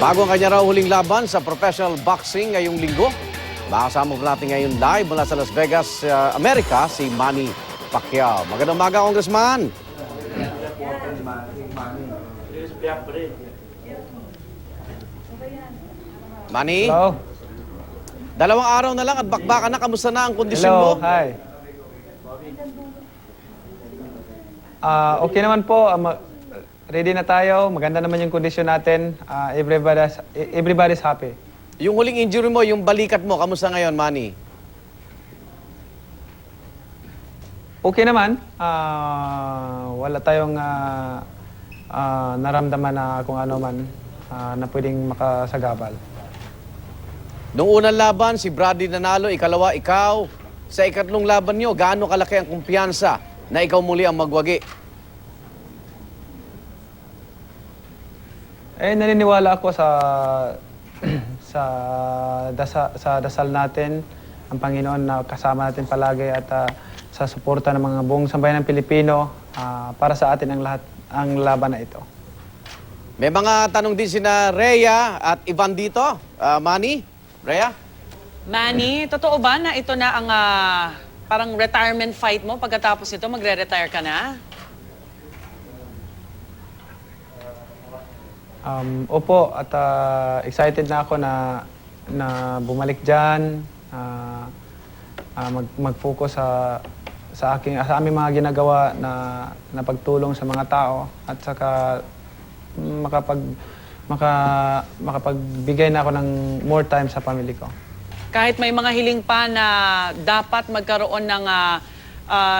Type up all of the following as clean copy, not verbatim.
Bago ang kanya raw huling laban sa professional boxing ngayong linggo, makasama po natin ngayon live mula sa Las Vegas, Amerika, si Manny Pacquiao. Magandang umaga, Congressman. Manny? Hello. Dalawang araw na lang at bakbakan na. Kamusta na ang kondisyon mo? Hello, hi. Okay naman po. Ready na tayo. Maganda naman yung kondisyon natin. Everybody's happy. Yung huling injury mo, yung balikat mo, kamusta ngayon, Manny? Okay naman. Wala tayong naramdaman na kung ano man na pwedeng makasagabal. Noong unang laban, si Brady nanalo, ikalawa, ikaw. Sa ikatlong laban nyo, gaano kalaki ang kumpiyansa na ikaw muli ang magwagi? Naniniwala ako sa sa dasal natin, ang Panginoon na kasama natin palagi at sa suporta ng mga buong sambayan ng Pilipino para sa atin ang laban na ito. May mga tanong din sina Rhea at Ivan dito. Manny? Rhea? Manny, totoo ba na ito na ang parang retirement fight mo? Pagkatapos nito, magre-retire ka na? Opo, at excited na ako na bumalik dyan, mag-focus sa aming mga ginagawa na pagtulong sa mga tao at saka makapagbigay na ako ng more time sa family ko. Kahit may mga hiling pa na dapat magkaroon ng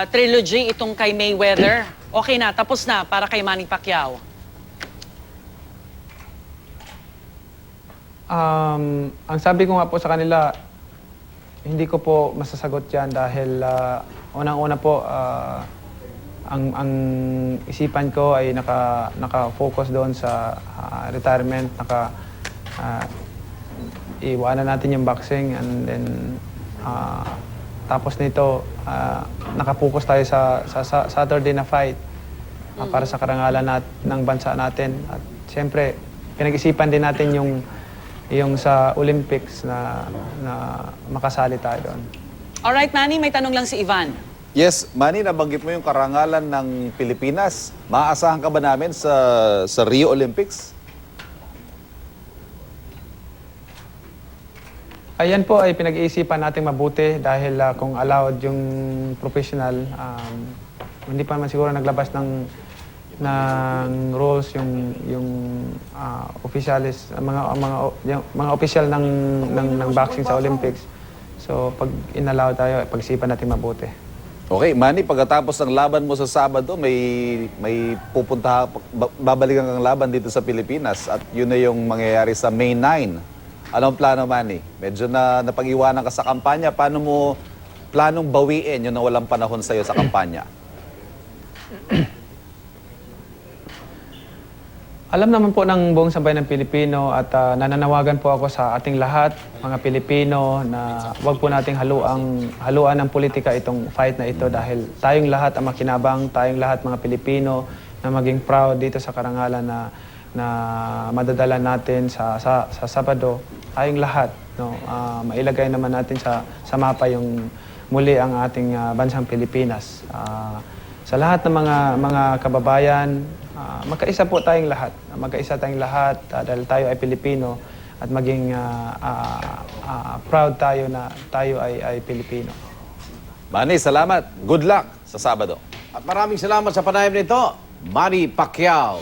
trilogy itong kay Mayweather, okay na, tapos na para kay Manny Pacquiao. Ang sabi ko nga po sa kanila, hindi ko po masasagot yan dahil unang-una po, ang isipan ko ay naka-focus doon sa retirement, iwanan natin yung boxing and then tapos nito, naka-focus tayo sa Saturday na fight para sa karangalan ng bansa natin. At siyempre, pinag-isipan din natin yung sa Olympics na makasali tayo doon. Alright, Manny, may tanong lang si Ivan. Yes, Manny, nabanggit mo yung karangalan ng Pilipinas. Maaasahan ka ba namin sa Rio Olympics? Ayan po ay pinag-iisipan natin mabuti dahil kung allowed yung professional, hindi pa naman siguro naglabas ng rules yung officials, mga official ng boxing sa Olympics. So pag inallow tayo, pag-isipan natin mabuti. Okay, Manny, pagkatapos ng laban mo sa Sabado, may babalikan kang laban dito sa Pilipinas at yun na yung mangyayari sa May 9. Anong plano, Manny? Medyo napag-iwanan ka sa kampanya. Paano mo planong bawiin yung nawalang panahon sa'yo sa kampanya? Alam naman po ng buong sambayan ng Pilipino at nananawagan po ako sa ating lahat, mga Pilipino, na huwag po nating haluan ng politika itong fight na ito dahil tayong lahat ang makinabang, tayong lahat mga Pilipino na maging proud dito sa karangalan na madadala natin sa Sabado. Tayong lahat, no? Mailagay naman natin sa mapa yung muli ang ating bansang Pilipinas. Sa lahat ng mga kababayan, magkaisa po tayong lahat. Magkaisa tayong lahat dahil tayo ay Pilipino at maging proud tayo na tayo ay Pilipino. Manny, salamat. Good luck sa Sabado. At maraming salamat sa panayam nito, Manny Pacquiao.